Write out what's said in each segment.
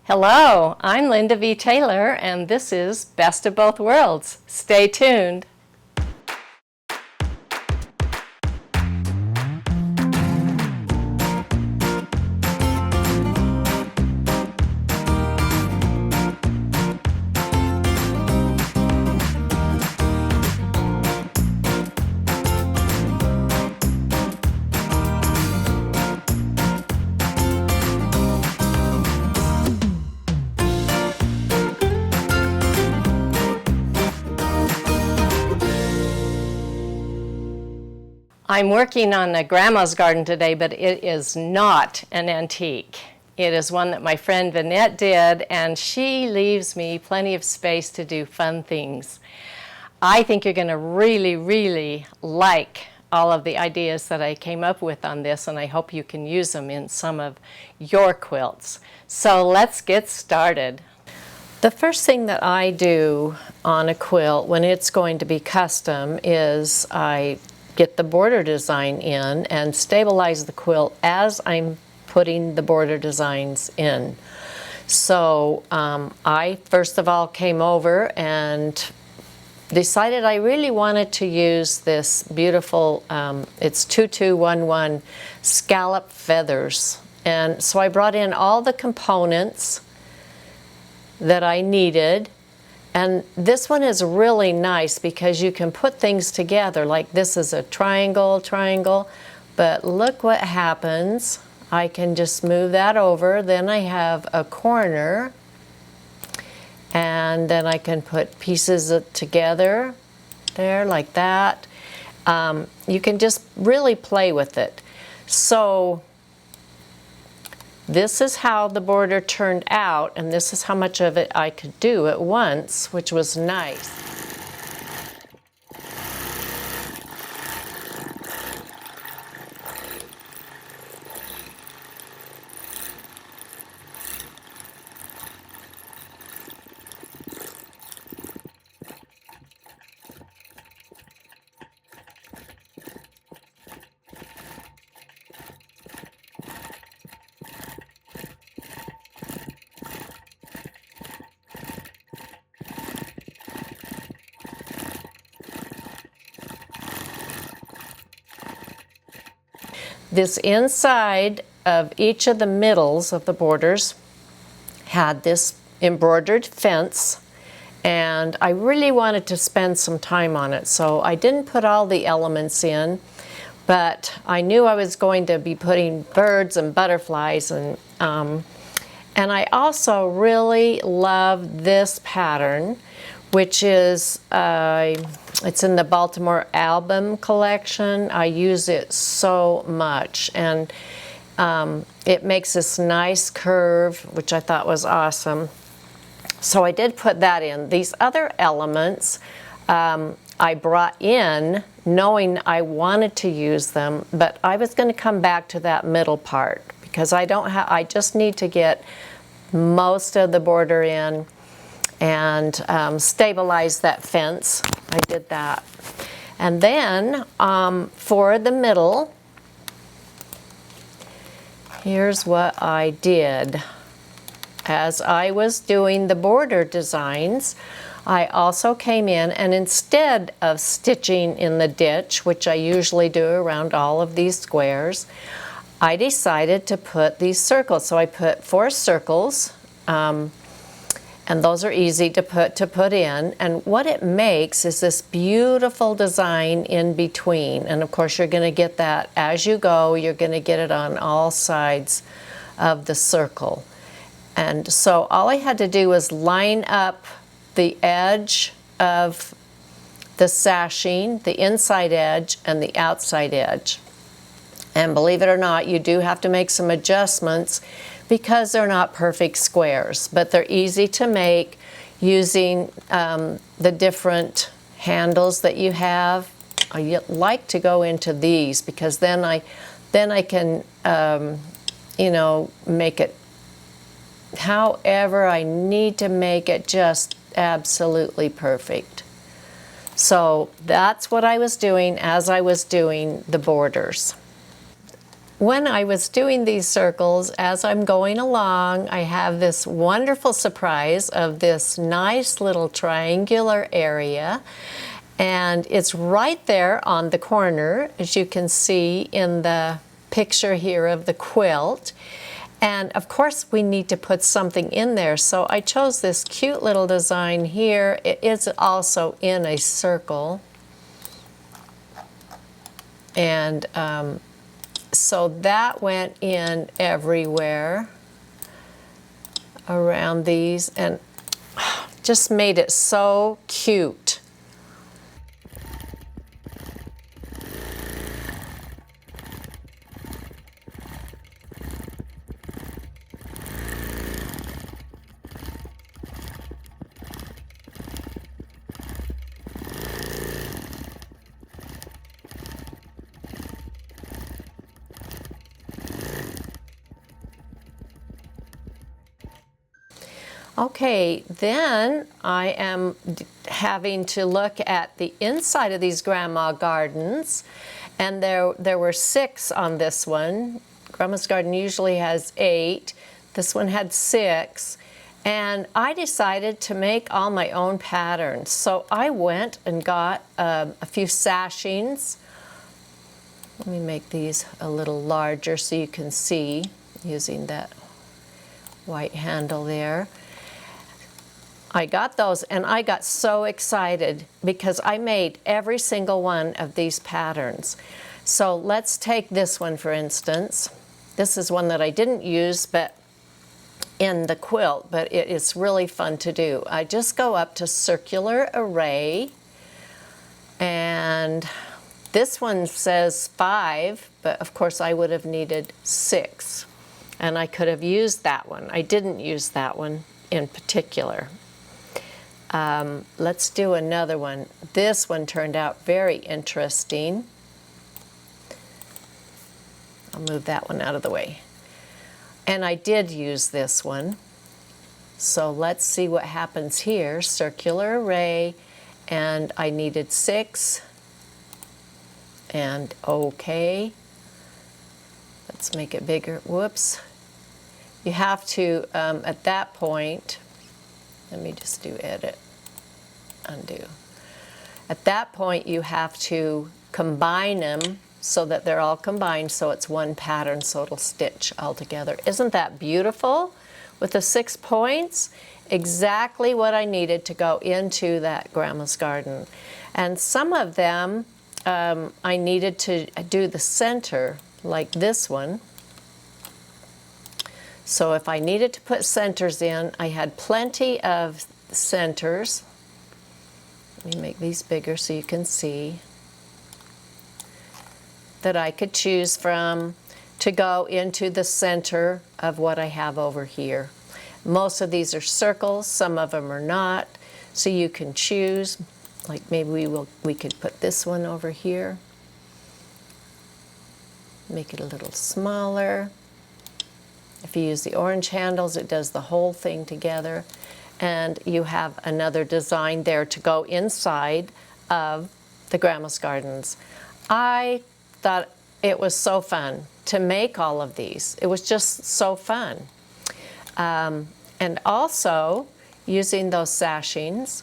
Hello, I'm Linda V. Taylor, and this is Best of Both Worlds. Stay tuned. I'm working on a grandma's garden today, but it is not an antique. It is one that my friend Vanette did, and she leaves me plenty of space to do fun things. I think you're going to really like all of the ideas that I came up with on this, and I hope you can use them in some of your quilts. So let's get started. The first thing that I do on a quilt when it's going to be custom is I get the border design in and stabilize the quilt as I'm putting the border designs in. So I first of all came over and decided I really wanted to use this beautiful, it's 2211 scallop feathers. And so I brought in all the components that I needed. And this one is really nice because you can put things together, like this is a triangle, but look what happens. I can just move that over, then I have a corner, and then I can put pieces together there like that. You can just really play with it. So this is how the border turned out, and this is how much of it I could do at once, which was nice. This inside of each of the middles of the borders had this embroidered fence, and I really wanted to spend some time on it, so I didn't put all the elements in, but I knew I was going to be putting birds and butterflies, and I also really love this pattern, which is it's in the Baltimore album collection. I use it so much, and it makes this nice curve, which I thought was awesome. So I did put that in. These other elements I brought in knowing I wanted to use them, but I was going to come back to that middle part because I just need to get most of the border in and stabilize that fence. I did that. And then for the middle, here's what I did. As I was doing the border designs, I also came in and instead of stitching in the ditch, which I usually do around all of these squares, I decided to put these circles. So I put 4 circles, and those are easy to put in, and what it makes is this beautiful design in between. And of course you're going to get that as you go. You're going to get it on all sides of the circle. And so all I had to do was line up the edge of the sashing, the inside edge and the outside edge. And believe it or not, you do have to make some adjustments because they're not perfect squares, but they're easy to make using the different handles that you have. I like to go into these because then I can you know, make it however I need to make it just absolutely perfect. So that's what I was doing as I was doing the borders. when I was doing these circles, as I'm going along, I have this wonderful surprise of this nice little triangular area. And it's right there on the corner, as you can see in the picture here of the quilt. And of course we need to put something in there, so I chose this cute little design here. It is also in a circle. And so that went in everywhere around these and just made it so cute. Okay, then I am having to look at the inside of these grandma gardens, and there were 6 on this one. Grandma's garden usually has 8. This one had 6, and I decided to make all my own patterns. So I went and got a few sashings. Let me make these a little larger so you can see using that white handle there. I got those and I got so excited because I made every single one of these patterns. So let's take this one for instance. This is one that I didn't use but in the quilt, but it is really fun to do. I just go up to circular array, and this one says 5, but of course I would have needed 6, and I could have used that one. I didn't use that one in particular. Let's do another one. This one turned out very interesting. I'll move that one out of the way. And I did use this one. So let's see what happens here. Circular array, and I needed 6. And okay. Let's make it bigger. Whoops. You have to, at that point, let me just do edit, undo. At that point, you have to combine them so that they're all combined so it's one pattern, so it'll stitch all together. Isn't that beautiful? With the 6 points, exactly what I needed to go into that grandma's garden. And some of them, I needed to do the center, like this one. So if I needed to put centers in, I had plenty of centers. Let me make these bigger so you can see, that I could choose from to go into the center of what I have over here. Most of these are circles, some of them are not, so you can choose. Like maybe we could put this one over here, make it a little smaller. If you use the orange handles, it does the whole thing together. And you have another design there to go inside of the grandma's gardens. I thought it was so fun to make all of these. It was just so fun. And also, using those sashings,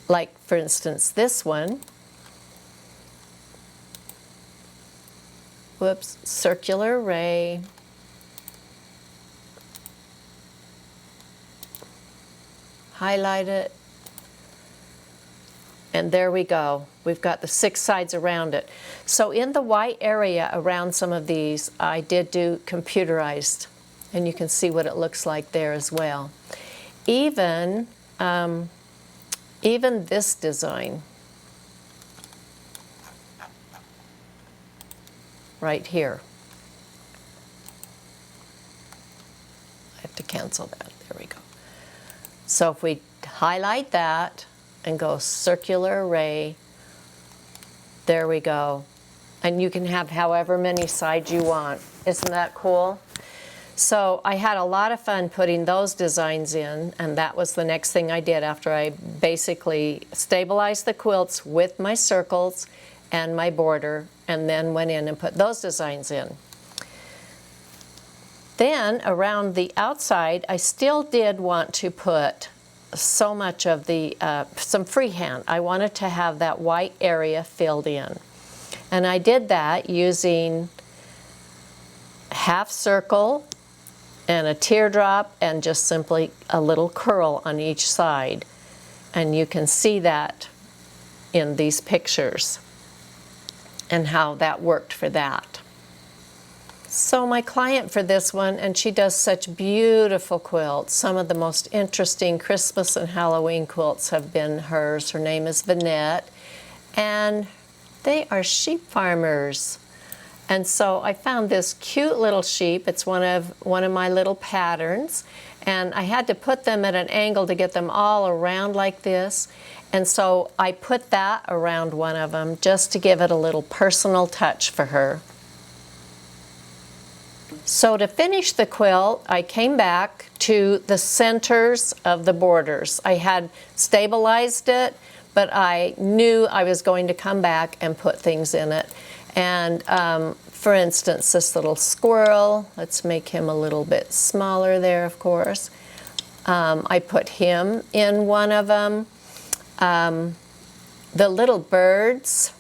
like for instance this one, whoops, circular array, highlight it, and there we go. We've got the 6 sides around it. So in the white area around some of these, I did do computerized, and you can see what it looks like there as well. Even this design right here. I have to cancel that. There we go. So if we highlight that and go circular array, there we go. And you can have however many sides you want. Isn't that cool? So I had a lot of fun putting those designs in, and that was the next thing I did after I basically stabilized the quilts with my circles and my border and then went in and put those designs in. Then around the outside, I still did want to put so much of the, some freehand. I wanted to have that white area filled in. And I did that using half circle and a teardrop and just simply a little curl on each side. And you can see that in these pictures and how that worked for that. So my client for this one, and she does such beautiful quilts. Some of the most interesting Christmas and Halloween quilts have been hers. Her name is Vanette, and they are sheep farmers. And so I found this cute little sheep. It's one of my little patterns, and I had to put them at an angle to get them all around like this. And so I put that around one of them just to give it a little personal touch for her. So to finish the quilt, I came back to the centers of the borders. I had stabilized it, but I knew I was going to come back and put things in it. And for instance, this little squirrel, let's make him a little bit smaller there, of course. I put him in one of them. The little birds,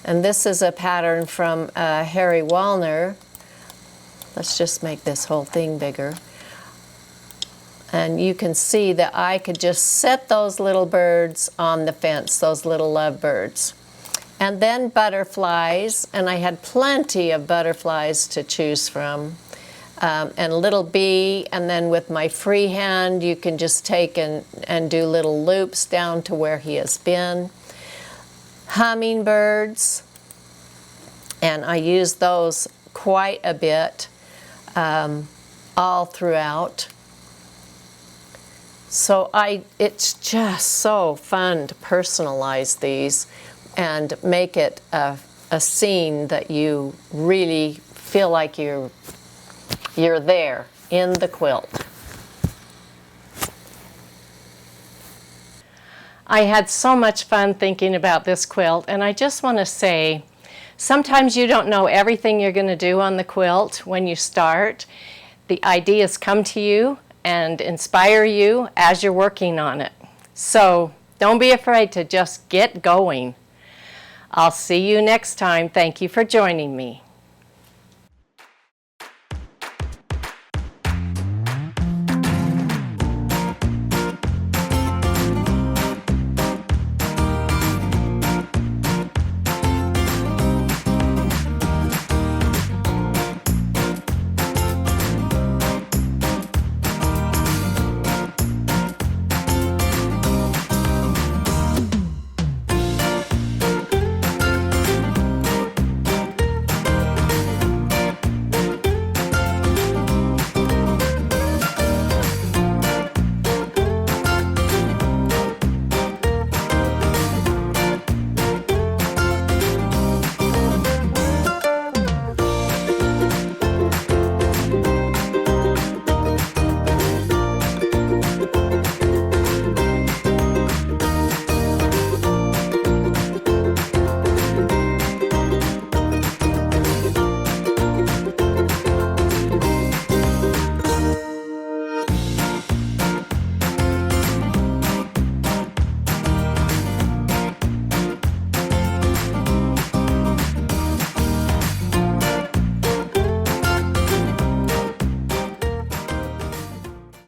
and this is a pattern from Harry Wallner. Let's just make this whole thing bigger. And you can see that I could just set those little birds on the fence, those little lovebirds. And then butterflies, and I had plenty of butterflies to choose from. And a little bee, and then with my freehand, you can just take and do little loops down to where he has been. Hummingbirds, and I use those quite a bit all throughout. So it's just so fun to personalize these and make it a scene that you really feel like you're there in the quilt. I had so much fun thinking about this quilt, and I just want to say, sometimes you don't know everything you're going to do on the quilt when you start. The ideas come to you and inspire you as you're working on it. So don't be afraid to just get going. I'll see you next time. Thank you for joining me.